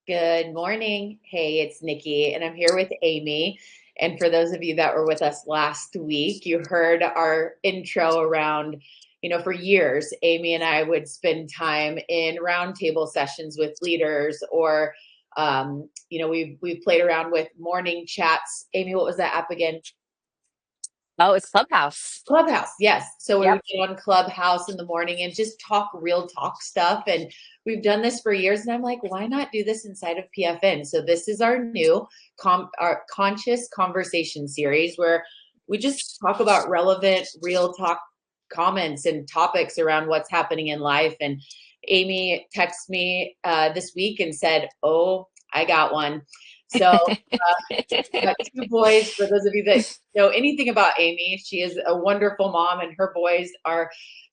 Good morning. Hey, it's Nikki, and I'm here with Amy. And for those of you that were with us last week, you heard our intro around, for years, Amy and I would spend time in roundtable sessions with leaders, or, we've played around with morning chats. Amy, what was that app again? Oh, it's Clubhouse. Clubhouse, yes. So we Yep. would get on Clubhouse in the morning and just talk real talk stuff. And we've done this for years. And I'm like, why not do this inside of PFN? So this is our new our conscious conversation series where we just talk about relevant, real talk comments and topics around what's happening in life. And Amy texted me this week and said, "Oh, I got one." So got two boys. For those of you that know anything about Amy, she is a wonderful mom, and her boys are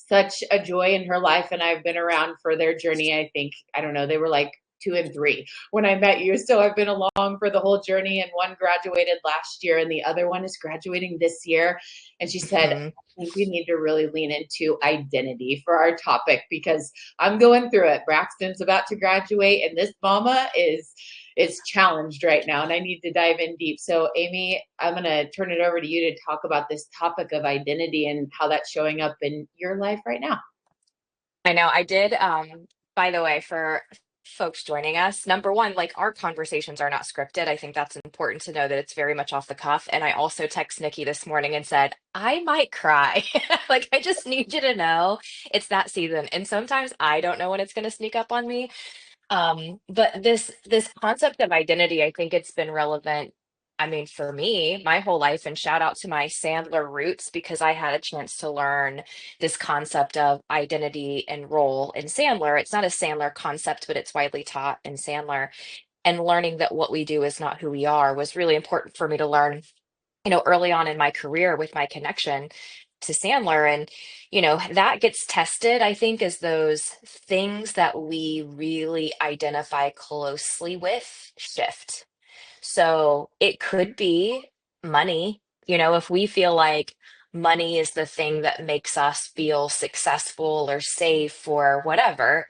such a joy in her life. And I've been around for their journey. I think, I don't know, they were like 2 and 3 when I met you. So I've been along for the whole journey. And one graduated last year, and the other one is graduating this year. And she said, Mhm. I think we need to really lean into identity for our topic because I'm going through it. Braxton's about to graduate, and this mama is challenged right now, and I need to dive in deep. So, Amy, I'm going to turn it over to you to talk about this topic of identity and how that's showing up in your life right now. I know I did. By the way, for folks joining us, number one, like our conversations are not scripted. I think that's important to know that it's very much off the cuff. And I also text Nikki this morning and said, I might cry. Like, I just need you to know it's that season. And sometimes I don't know when it's going to sneak up on me. But this concept of identity, I think it's been relevant. I mean, for me, my whole life, and shout out to my Sandler roots because I had a chance to learn this concept of identity and role in Sandler. It's not a Sandler concept, but it's widely taught in Sandler. And learning that what we do is not who we are was really important for me to learn, early on in my career with my connection to Sandler. And, that gets tested, I think, as those things that we really identify closely with shift. So it could be money, if we feel like money is the thing that makes us feel successful or safe or whatever,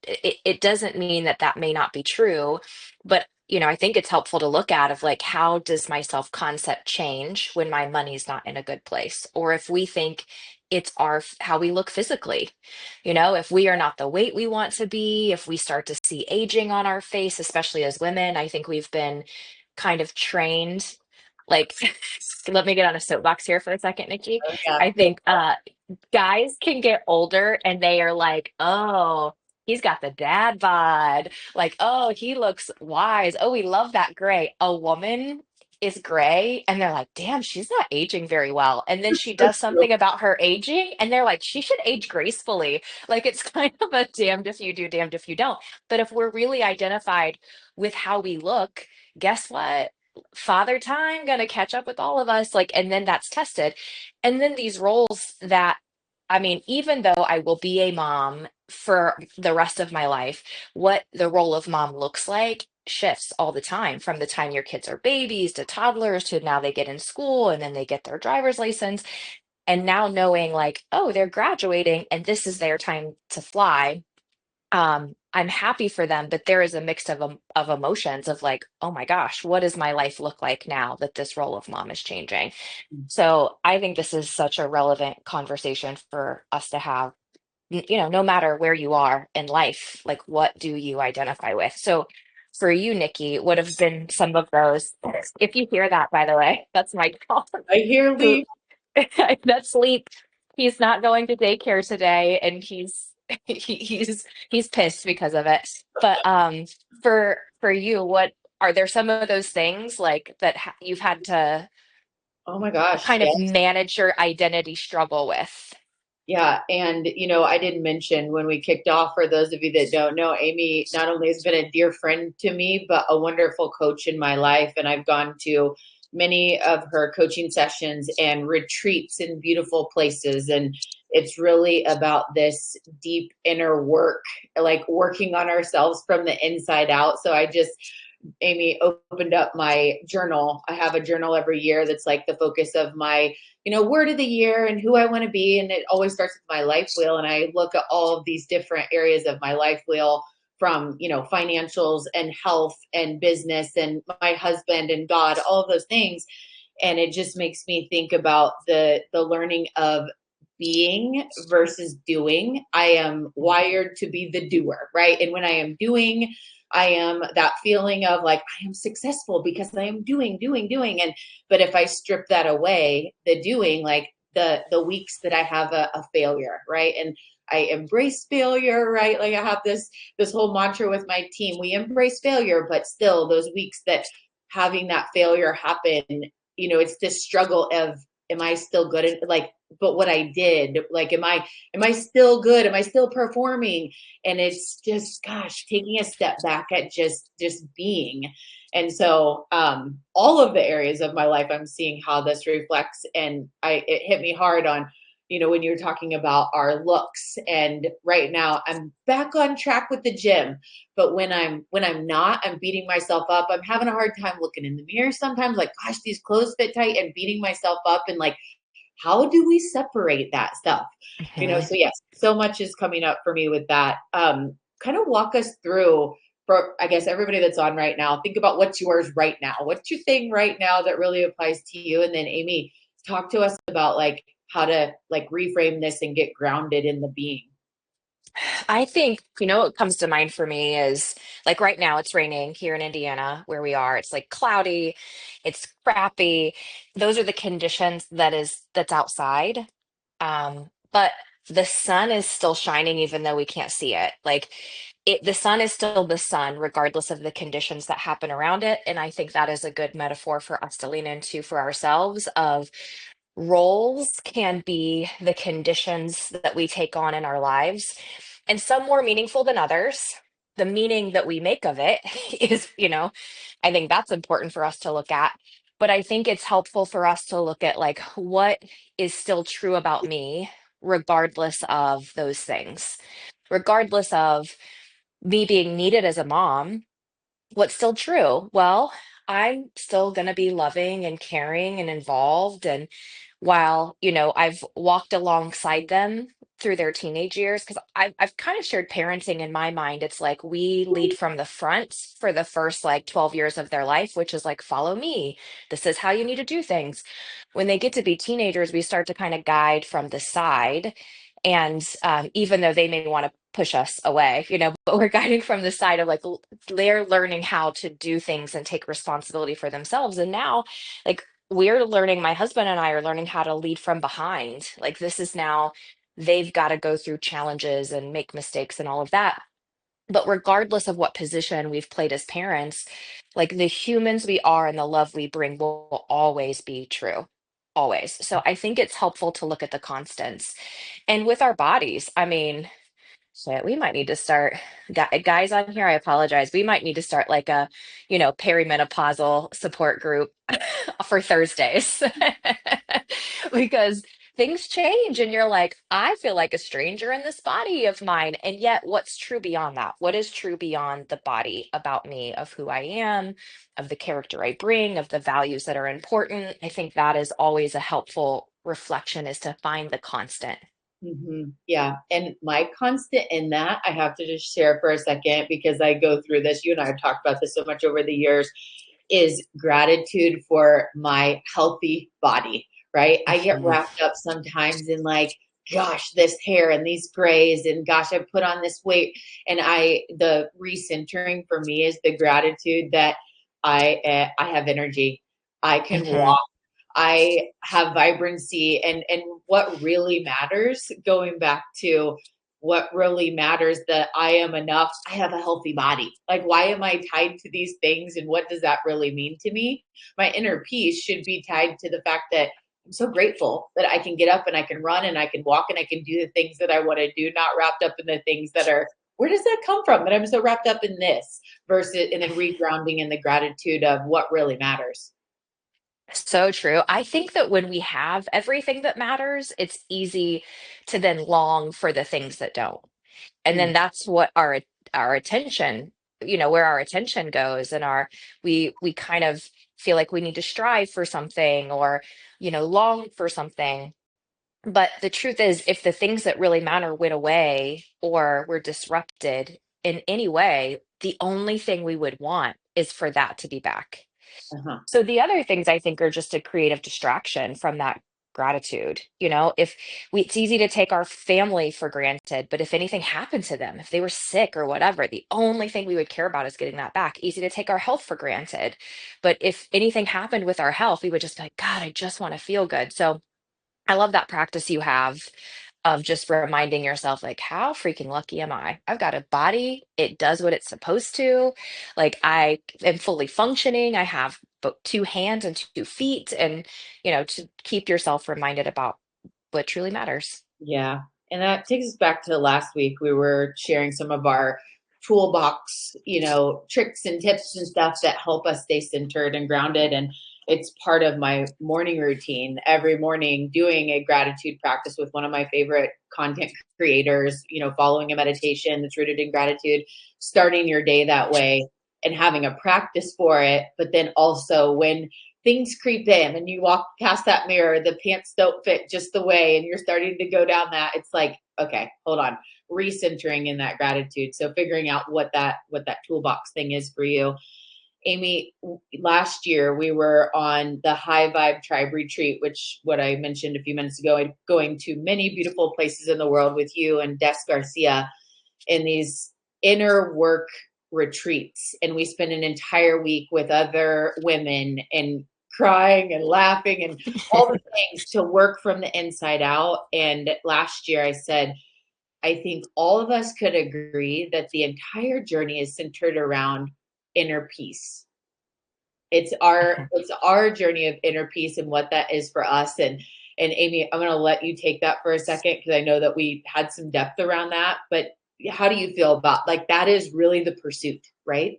it doesn't mean that that may not be true, but I think it's helpful to look at of like how does my self concept change when my money's not in a good place, or if we think it's how we look physically, if we are not the weight we want to be, if we start to see aging on our face, especially as women. I think we've been kind of trained, like, let me get on a soapbox here for a second, Nikki. Oh, yeah. I think guys can get older and they are like, oh, he's got the dad bod. Like, oh, he looks wise. Oh, we love that gray. A woman is gray and they're like, damn, she's not aging very well. And then she So does true. something about her aging and they're like, she should age gracefully. Like, it's kind of a damned if you do, damned if you don't. But if we're really identified with how we look, guess what? Father time gonna catch up with all of us. Like, and then that's tested. And then these roles that, I mean, even though I will be a mom for the rest of my life, what the role of mom looks like shifts all the time, from the time your kids are babies to toddlers to now they get in school and then they get their driver's license. And now knowing like, oh, they're graduating and this is their time to fly. I'm happy for them, but there is a mix of emotions of like, oh my gosh, what does my life look like now that this role of mom is changing? So I think this is such a relevant conversation for us to have, no matter where you are in life, like what do you identify with? So for you, Nikki, what have been some of those? If you hear that, by the way, that's my dog I hear who Lee. that sleep. He's not going to daycare today, and he's pissed because of it. But for you, what are there some of those things like that you've had to Oh my gosh. kind of manage your identity struggle with? Yeah, and I didn't mention when we kicked off, for those of you that don't know, Amy not only has been a dear friend to me, but a wonderful coach in my life. And I've gone to many of her coaching sessions and retreats in beautiful places. And it's really about this deep inner work, like working on ourselves from the inside out. So Amy opened up my journal. I have a journal every year that's like the focus of my word of the year and who I want to be. And it always starts with my life wheel. And I look at all of these different areas of my life wheel from, financials and health and business and my husband and God, all of those things. And it just makes me think about the learning of being versus doing. I am wired to be the doer, right? And when I am doing, I am that feeling of like I am successful because I am doing. And but if I strip that away, the doing, like the weeks that I have a failure, right? And I embrace failure, right? Like I have this whole mantra with my team. We embrace failure, but still those weeks that having that failure happen, it's this struggle of am I still good at like but what I did, like am I still good? Am I still performing? And it's just gosh, taking a step back at just being. And so all of the areas of my life I'm seeing how this reflects, and it hit me hard on when you're talking about our looks. And right now I'm back on track with the gym, but when I'm not, I'm beating myself up. I'm having a hard time looking in the mirror sometimes, like gosh, these clothes fit tight, and beating myself up. And like, how do we separate that stuff? Mhm. So yes, so much is coming up for me with that. Kind of walk us through, for I guess everybody that's on right now, think about what's yours right now. What's your thing right now that really applies to you? And then Amy, talk to us about like how to like reframe this and get grounded in the being. I think, what comes to mind for me is like right now it's raining here in Indiana where we are. It's like cloudy, it's crappy. Those are the conditions that's outside. But the sun is still shining even though we can't see it. Like the sun is still the sun regardless of the conditions that happen around it. And I think that is a good metaphor for us to lean into for ourselves of roles can be the conditions that we take on in our lives, and some more meaningful than others. The meaning that we make of it is, I think that's important for us to look at. But I think it's helpful for us to look at like what is still true about me, regardless of those things, regardless of me being needed as a mom. What's still true? Well, I'm still going to be loving and caring and involved. And while, I've walked alongside them through their teenage years, because I've kind of shared parenting in my mind. It's like we lead from the front for the first like 12 years of their life, which is like, follow me. This is how you need to do things. When they get to be teenagers, we start to kind of guide from the side. And even though they may want to push us away, but we're guiding from the side of like they're learning how to do things and take responsibility for themselves. And now, like, we're learning, my husband and I are learning how to lead from behind. Like, this is now, they've got to go through challenges and make mistakes and all of that. But regardless of what position we've played as parents, like the humans we are and the love we bring will always be true. Always. So I think it's helpful to look at the constants. And with our bodies, I mean, shit, we might need to start, guys on here, I apologize. We might need to start like a, perimenopausal support group for Thursdays because things change and you're like, I feel like a stranger in this body of mine. And yet, what's true beyond that? What is true beyond the body about me, of who I am, of the character I bring, of the values that are important? I think that is always a helpful reflection is to find the constant. Yeah. And my constant in that, I have to just share for a second because I go through this. You and I have talked about this so much over the years, is gratitude for my healthy body, right? I get Mhm. wrapped up sometimes in like, gosh, this hair and these grays, and gosh, I put on this weight. And the recentering for me is the gratitude that I have energy. I can Mhm. walk. I have vibrancy, and what really matters, going back to what really matters, that I am enough. I have a healthy body. Like, why am I tied to these things? And what does that really mean to me? My inner peace should be tied to the fact that I'm so grateful that I can get up and I can run and I can walk and I can do the things that I want to do, not wrapped up in the things that are, where does that come from? That I'm so wrapped up in this versus, and then regrounding in the gratitude of what really matters. So true. I think that when we have everything that matters, it's easy to then long for the things that don't. And then Mm. that's what our attention, where our attention goes and we kind of feel like we need to strive for something or, long for something. But the truth is, if the things that really matter went away or were disrupted, in any way, the only thing we would want is for that to be back. Uh-huh. So the other things I think are just a creative distraction from that gratitude. If it's easy to take our family for granted, but if anything happened to them, if they were sick or whatever, the only thing we would care about is getting that back. Easy to take our health for granted. But if anything happened with our health, we would just be like, God, I just want to feel good. So I love that practice you have of just reminding yourself, like, how freaking lucky am I? I've got a body, it does what it's supposed to. Like, I am fully functioning. I have both two hands and two feet, and to keep yourself reminded about what truly matters. Yeah. And that takes us back to last week. We were sharing some of our toolbox, tricks and tips and stuff that help us stay centered and grounded. And it's part of my morning routine every morning, doing a gratitude practice with one of my favorite content creators, following a meditation that's rooted in gratitude, starting your day that way and having a practice for it. But then also when things creep in and you walk past that mirror, the pants don't fit just the way, and you're starting to go down that, it's like, okay, hold on, recentering in that gratitude. So figuring out what that toolbox thing is for you. Amy, last year we were on the High Vibe Tribe Retreat, which what I mentioned a few minutes ago, going to many beautiful places in the world with you and Des Garcia in these inner work retreats. And we spent an entire week with other women and crying and laughing and all the things to work from the inside out. And last year I said, I think all of us could agree that the entire journey is centered around inner peace. It's our journey of inner peace and what that is for us. And Amy, I'm going to let you take that for a second because I know that we had some depth around that. But how do you feel about, like, that is really the pursuit, right?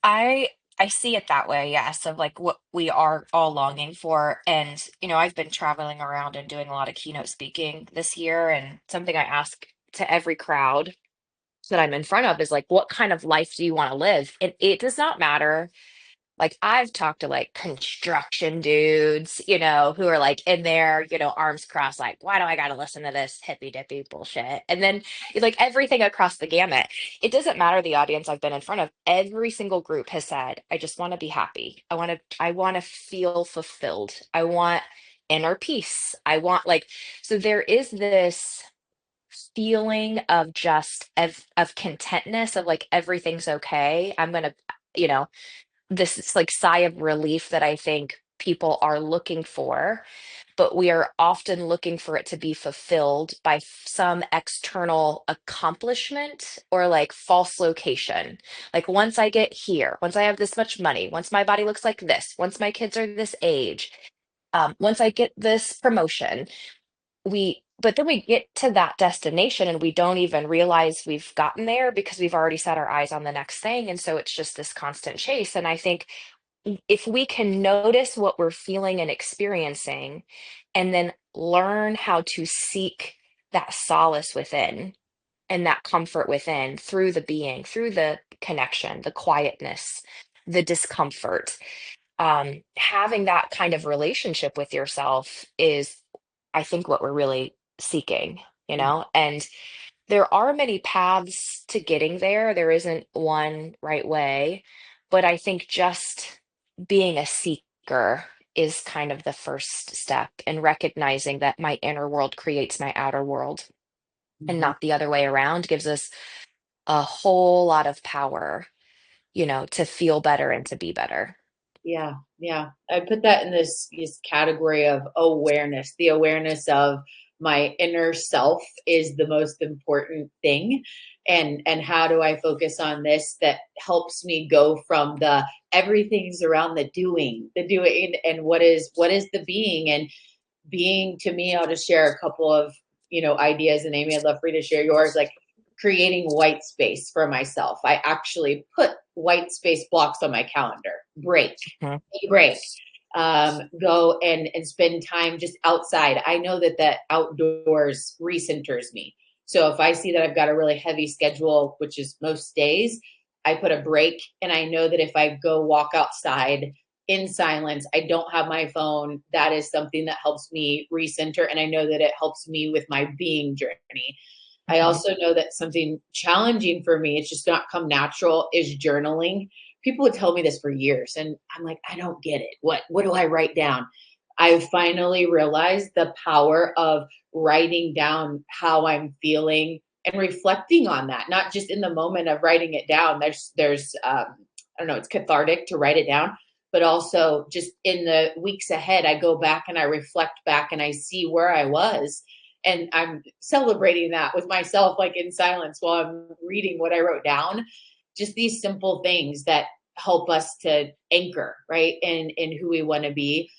I I see it that way, yes, of like what we are all longing for. And, I've been traveling around and doing a lot of keynote speaking this year. And something I ask to every crowd that I'm in front of is like, what kind of life do you want to live? And it does not matter. Like, I've talked to like construction dudes, who are like in there, arms crossed, like, why do I got to listen to this hippy dippy bullshit? And then like everything across the gamut. It doesn't matter the audience I've been in front of. Every single group has said, I just want to be happy. I want to feel fulfilled. I want inner peace. I want like, so there is this feeling of just of contentness of like everything's okay. I'm gonna, you know, this is like sigh of relief that I think people are looking for, but we are often looking for it to be fulfilled by some external accomplishment or like false location. Like, once I get here, once I have this much money, once my body looks like this, once my kids are this age, once I get this promotion, but then we get to that destination and we don't even realize we've gotten there because we've already set our eyes on the next thing. And so it's just this constant chase. And I think if we can notice what we're feeling and experiencing and then learn how to seek that solace within and that comfort within through the being, through the connection, the quietness, the discomfort, having that kind of relationship with yourself is, I think, what we're really seeking, and there are many paths to getting there. There isn't one right way, but I think just being a seeker is kind of the first step, and recognizing that my inner world creates my outer world and Mhm. not the other way around gives us a whole lot of power, to feel better and to be better. Yeah, yeah. I put that in this category of awareness. The awareness of my inner self is the most important thing. And how do I focus on this that helps me go from the everything's around the doing and what is the being, and being to me, I'll just share a couple of, ideas, and Amy, I'd love for you to share yours, like creating white space for myself. I actually put white space blocks on my calendar. Break, Mhm. take a break. Go and spend time just outside. I know that outdoors recenters me. So if I see that I've got a really heavy schedule, which is most days, I put a break, and I know that if I go walk outside in silence, I don't have my phone, that is something that helps me recenter. And I know that it helps me with my being journey. I Mhm. also know that something challenging for me, it's just not come natural, is journaling. People would tell me this for years, and I'm like, I don't get it. What do I write down? I finally realized the power of writing down how I'm feeling and reflecting on that, not just in the moment of writing it down. There's I don't know, it's cathartic to write it down, but also just in the weeks ahead, I go back and I reflect back and I see where I was, and I'm celebrating that with myself, like in silence while I'm reading what I wrote down. Just these simple things that help us to anchor, right, in who we want to be.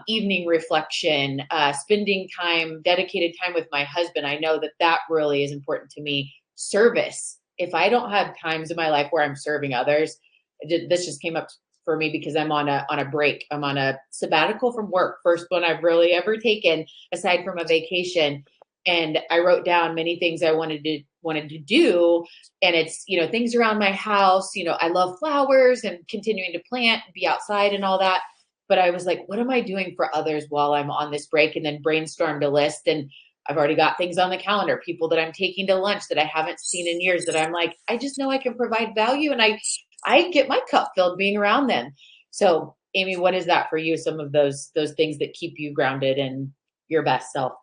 Evening reflection, spending time, dedicated time with my husband. I know that that really is important to me. Service. If I don't have times in my life where I'm serving others, this just came up for me because I'm on a break. I'm on a sabbatical from work, first one I've really ever taken aside from a vacation. And I wrote down many things I wanted to do, and it's, things around my house. I love flowers and continuing to plant and be outside and all that, but I was like, what am I doing for others while I'm on this break? And then brainstormed a list, and I've already got things on the calendar, people that I'm taking to lunch that I haven't seen in years, that I'm like, I just know I can provide value, and I get my cup filled being around them. So, Amy, what is that for you? Some of those things that keep you grounded in your best self?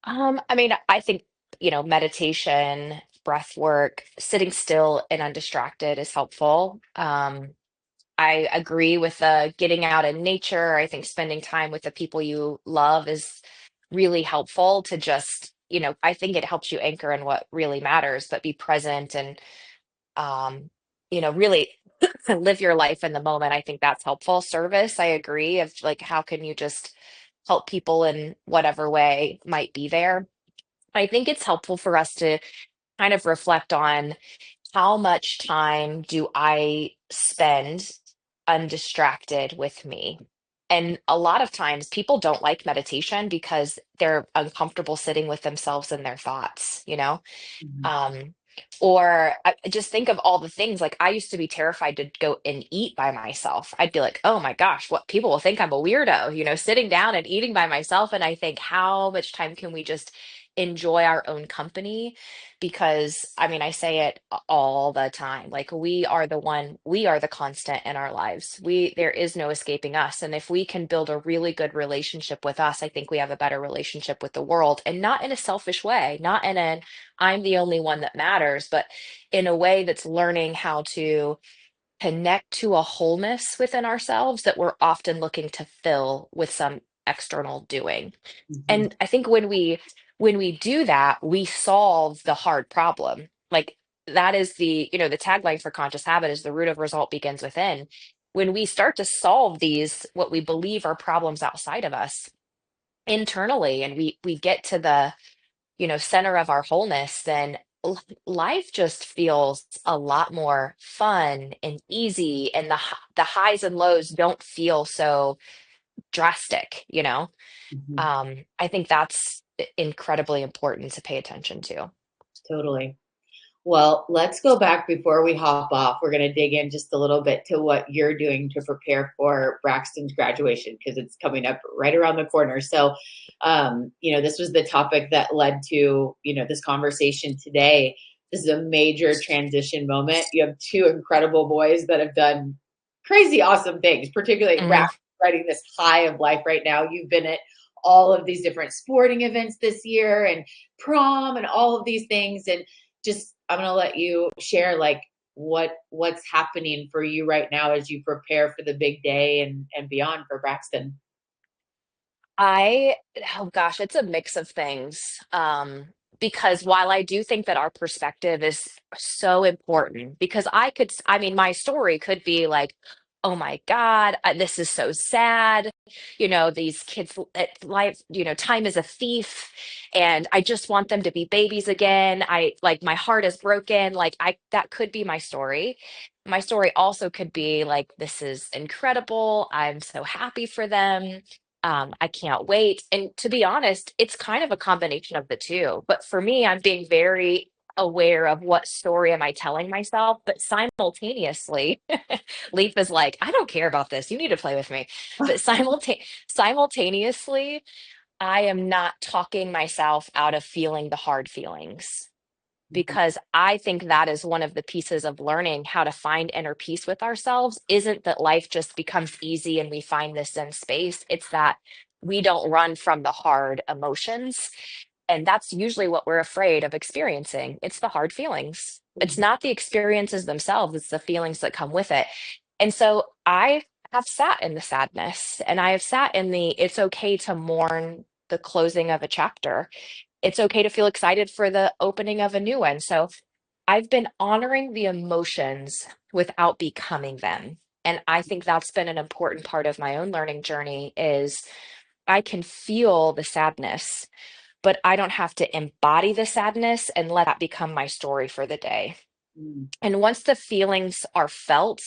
I mean, I think, meditation, breath work, sitting still and undistracted is helpful. I agree with the getting out in nature. I think spending time with the people you love is really helpful to just, I think it helps you anchor in what really matters, but be present and, um, really live your life in the moment. I think that's helpful. Service, I agree. Of like, how can you just help people in whatever way might be there? I think it's helpful for us to kind of reflect on how much time do I spend undistracted with me? And a lot of times people don't like meditation because they're uncomfortable sitting with themselves and their thoughts, Mhm. um, or I just think of all the things like I used to be terrified to go and eat by myself. I'd be like, oh my gosh, what people will think I'm a weirdo, sitting down and eating by myself. And I think, how much time can we just enjoy our own company? Because I mean, I say it all the time. Like we are the constant in our lives. There is no escaping us. And if we can build a really good relationship with us, I think we have a better relationship with the world, and not in a selfish way, not in an I'm the only one that matters, but in a way that's learning how to connect to a wholeness within ourselves that we're often looking to fill with some external doing. Mhm. And I think when we do that, we solve the hard problem. Like that is the tagline for conscious habit is the root of result begins within. When we start to solve these what we believe are problems outside of us internally, and we get to the center of our wholeness, then life just feels a lot more fun and easy, and the highs and lows don't feel so drastic. Mhm. I think that's incredibly important to pay attention to. Totally. Well, let's go back before we hop off. We're going to dig in just a little bit to what you're doing to prepare for Braxton's graduation, because it's coming up right around the corner. So, this was the topic that led to, this conversation today. This is a major transition moment. You have two incredible boys that have done crazy awesome things, particularly Mm. riding this high of life right now. You've been at all of these different sporting events this year and prom and all of these things. And just I'm gonna let you share like what's happening for you right now as you prepare for the big day and beyond for Braxton. I oh gosh, it's a mix of things. Because while I do think that our perspective is so important, because I mean, my story could be like, oh my God, this is so sad. These kids, life, time is a thief, and I just want them to be babies again. I like my heart is broken. Like that could be my story. My story also could be like, this is incredible. I'm so happy for them. I can't wait. And to be honest, it's kind of a combination of the two. But for me, I'm being very aware of what story am I telling myself, but simultaneously, Leaf is like, I don't care about this. You need to play with me. But simultaneously, I am not talking myself out of feeling the hard feelings, Mhm. because I think that is one of the pieces of learning how to find inner peace with ourselves. Isn't that life just becomes easy and we find this in space? It's that we don't run from the hard emotions. And that's usually what we're afraid of experiencing. It's the hard feelings. It's Mhm. not the experiences themselves, it's the feelings that come with it. And so I have sat in the sadness, and I have sat in the it's okay to mourn the closing of a chapter. It's okay to feel excited for the opening of a new one. So I've been honoring the emotions without becoming them. And I think that's been an important part of my own learning journey is I can feel the sadness, but I don't have to embody the sadness and let that become my story for the day. Mhm. And once the feelings are felt,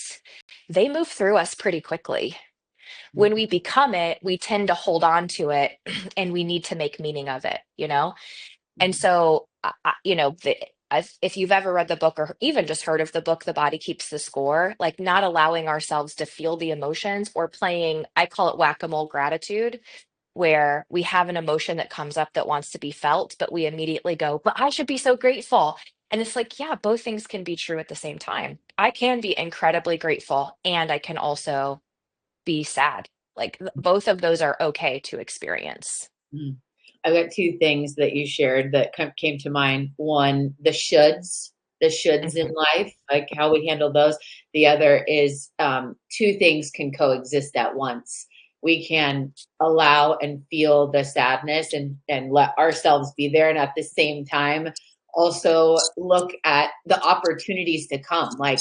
they move through us pretty quickly. When we become it, we tend to hold on to it and we need to make meaning of it, you know? And Mhm. so, if you've ever read the book or even just heard of the book, The Body Keeps the Score, like not allowing ourselves to feel the emotions or playing, I call it whack-a-mole gratitude, where we have an emotion that comes up that wants to be felt, but we immediately go, but I should be so grateful. And it's like, yeah, both things can be true at the same time. I can be incredibly grateful and I can also be sad. Like both of those are okay to experience. Mhm. I've got two things that you shared that came to mind. One, the shoulds in Mhm. life, like how we handle those. The other is two things can coexist at once. We can allow and feel the sadness and let ourselves be there, and at the same time, also look at the opportunities to come. Like,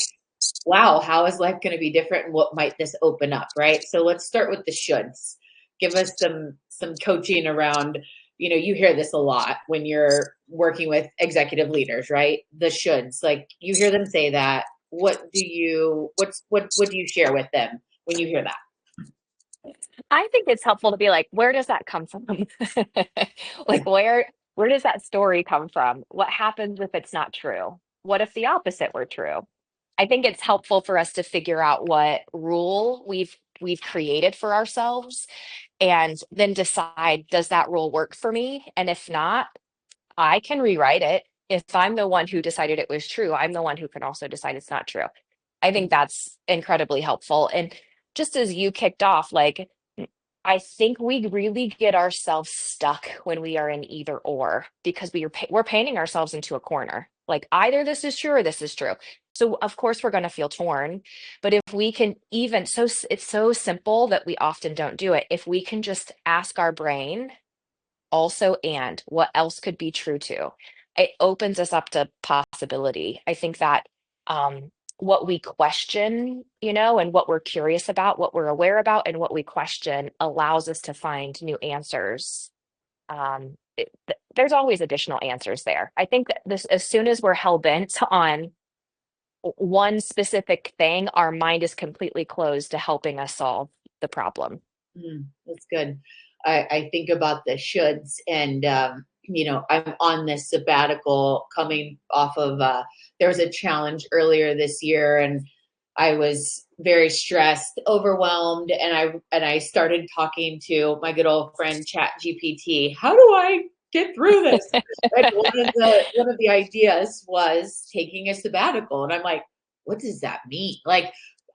wow, how is life going to be different, and what might this open up, right? So let's start with the shoulds. Give us some coaching around, you hear this a lot when you're working with executive leaders, right? The shoulds, like you hear them say that. What do you share with them when you hear that? I think it's helpful to be like, where does that come from? Like where does that story come from? What happens if it's not true? What if the opposite were true? I think it's helpful for us to figure out what rule we've created for ourselves and then decide, does that rule work for me? And if not, I can rewrite it. If I'm the one who decided it was true, I'm the one who can also decide it's not true. I think that's incredibly helpful. And just as you kicked off, like, I think we really get ourselves stuck when we are in either or because we're painting ourselves into a corner. Like either this is true or this is true. So of course we're going to feel torn, but if we can even it's so simple that we often don't do it. If we can just ask our brain also and what else could be true too, it opens us up to possibility. I think that what we question, and what we're curious about, what we're aware about, and what we question allows us to find new answers. There's always additional answers there. I think that this, as soon as we're hell bent on one specific thing, our mind is completely closed to helping us solve the problem. That's good. I think about the shoulds, and I'm on this sabbatical coming off of. There was a challenge earlier this year, and I was very stressed, overwhelmed, and I started talking to my good old friend Chat GPT. How do I get through this? And one of the ideas was taking a sabbatical, and I'm like, what does that mean? Like,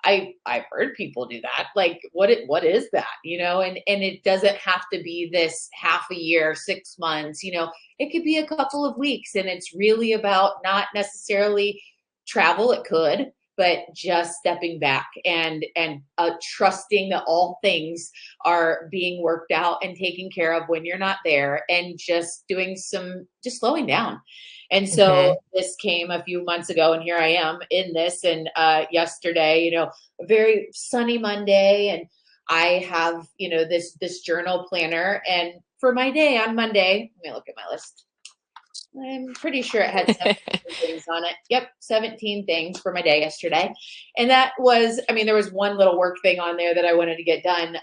I've heard people do that. Like, what is that? And it doesn't have to be this half a year, 6 months. It could be a couple of weeks, and it's really about not necessarily travel. It could, but just stepping back and trusting that all things are being worked out and taken care of when you're not there, and just slowing down. And so Mhm. this came a few months ago, and here I am in this. And yesterday, a very sunny Monday, and I have, this journal planner. And for my day on Monday, let me look at my list. I'm pretty sure it had 17 things on it. Yep, 17 things for my day yesterday. And that was, I mean, there was one little work thing on there that I wanted to get done.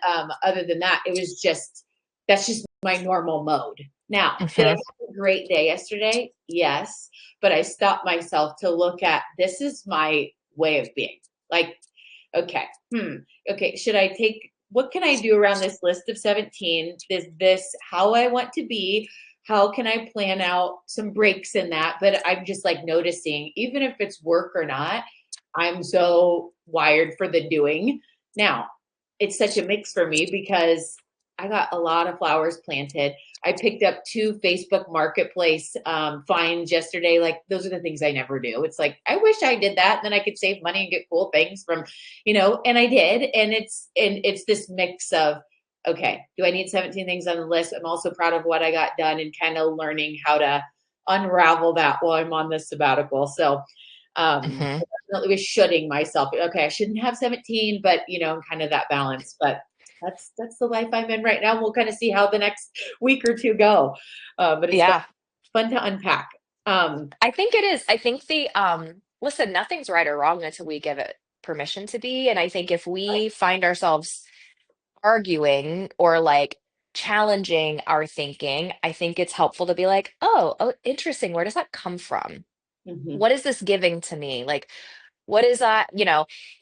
Other than that, that's just my normal mode. Now, did I Mhm. have a great day yesterday? Yes. But I stopped myself to look at, this is my way of being. Like, okay, okay, should I take what can I do around this list of 17? Is this how I want to be? How can I plan out some breaks in that? But I'm just like noticing, even if it's work or not, I'm so wired for the doing. Now, it's such a mix for me because I got a lot of flowers planted. I picked up two Facebook Marketplace finds yesterday. Like those are the things I never do. It's like I wish I did that, and then I could save money and get cool things from, and I did. And it's this mix of, okay, do I need 17 things on the list? I'm also proud of what I got done and kind of learning how to unravel that while I'm on this sabbatical. So Hmm. definitely was shooting myself. Okay, I shouldn't have 17, but kind of that balance. But that's the life I'm in right now. We'll kind of see how the next week or two go. But it's Yeah, fun to unpack. I think it is. I think listen, nothing's right or wrong until we give it permission to be. And I think if we find ourselves arguing or like challenging our thinking, I think it's helpful to be like, oh, interesting. Where does that come from? Mhm. What is this giving to me? Like, what is that?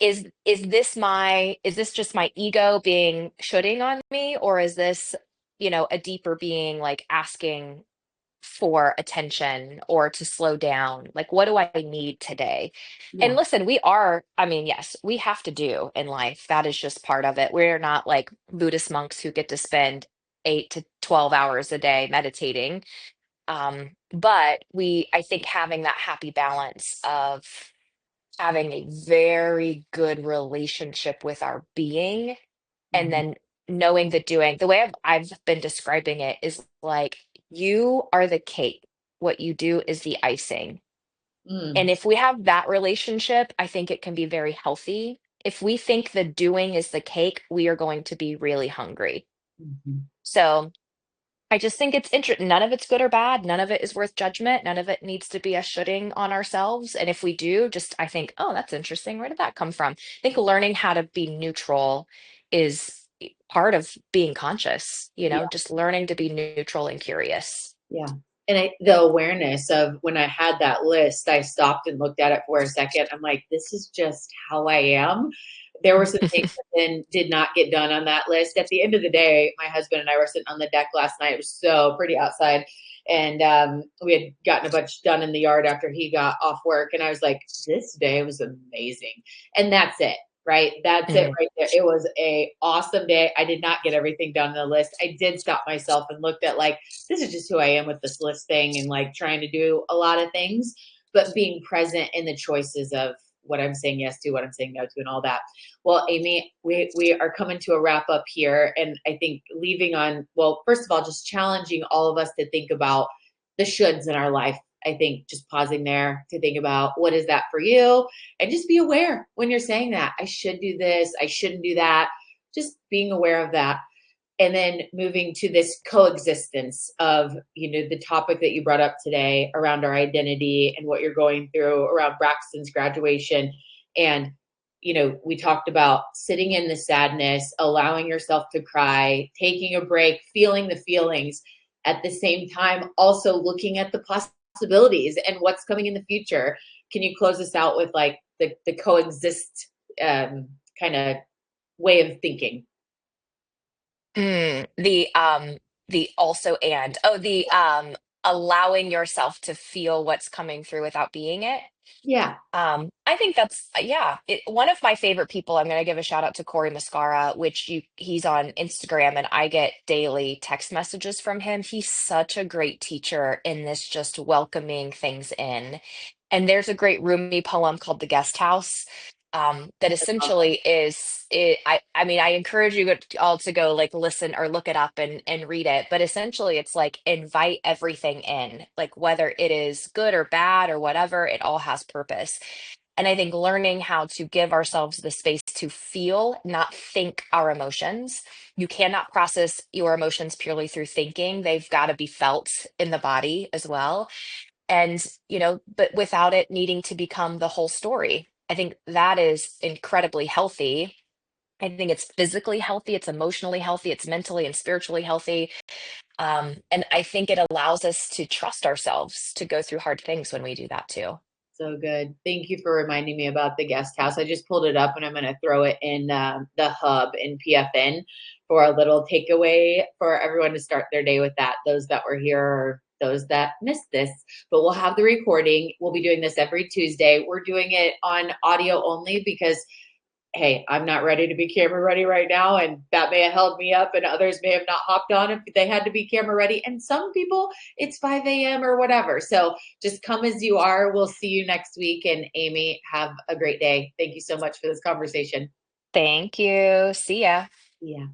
Is this just my ego being shooting on me, or is this, a deeper being like asking for attention or to slow down? Like, what do I need today? And Yeah. listen, I mean, yes, we have to do in life. That is just part of it. We're not like Buddhist monks who get to spend 8 to 12 hours a day meditating. But I think having that happy balance of having a very good relationship with our being and Mhm. then knowing the doing. The way I've been describing it is like you are the cake. What you do is the icing. And Mm. if we have that relationship, I think it can be very healthy. If we think the doing is the cake, we are going to be really hungry. Mhm. So I just think it's interesting. None of it's good or bad. None of it is worth judgment. None of it needs to be a shooting on ourselves. And if we do, just I think, oh, that's interesting. Where did that come from? I think learning how to be neutral is part of being conscious, Yeah. just learning to be neutral and curious. Yeah. And the awareness of when I had that list, I stopped and looked at it for a second. I'm like, this is just how I am. There were some things that then did not get done on that list. At the end of the day, my husband and I were sitting on the deck last night. It was so pretty outside. And we had gotten a bunch done in the yard after he got off work. And I was like, this day was amazing. And that's it, right? That's it Mm, right there. It was a awesome day. I did not get everything done on the list. I did stop myself and looked at like, this is just who I am with this list thing and like trying to do a lot of things, but being present in the choices of what I'm saying yes to, what I'm saying no to, and all that. Well, Amy, we are coming to a wrap up here, and I think leaving on, well, first of all, just challenging all of us to think about the shoulds in our life. I think just pausing there to think about what is that for you, and just be aware when you're saying that I should do this, I shouldn't do that. Just being aware of that, and then moving to this coexistence of the topic that you brought up today around our identity and what you're going through around Braxton's graduation. And we talked about sitting in the sadness, allowing yourself to cry, taking a break, feeling the feelings, at the same time also looking at the possibilities and what's coming in the future. Can you close us out with like the coexist kind of way of thinking? mm, the also and the allowing yourself to feel what's coming through without being it. Yeah. I think that's yeah. One of my favorite people. I'm going to give a shout out to Corey Mascara, which he's on Instagram, and I get daily text messages from him. He's such a great teacher in this, just welcoming things in. And there's a great Rumi poem called "The Guest House." That essentially is it. I mean, I encourage you all to go like listen or look it up and read it. But essentially, it's like invite everything in, like whether it is good or bad or whatever, it all has purpose. And I think learning how to give ourselves the space to feel, not think our emotions. You cannot process your emotions purely through thinking. They've got to be felt in the body as well. And, but without it needing to become the whole story. I think that is incredibly healthy. I think it's physically healthy, it's emotionally healthy, it's mentally and spiritually healthy. And I think it allows us to trust ourselves to go through hard things when we do that too. So good. Thank you for reminding me about the guest house. I just pulled it up and I'm going to throw it in the hub in PFN for a little takeaway for everyone to start their day with that. Those that were here or those that missed this, but we'll have the recording. We'll be doing this every Tuesday. We're doing it on audio only because hey, I'm not ready to be camera ready right now. And that may have held me up, and others may have not hopped on if they had to be camera ready. And some people, it's 5 a.m. or whatever. So just come as you are. We'll see you next week. And Amy, have a great day. Thank you so much for this conversation. Thank you. See ya. Yeah.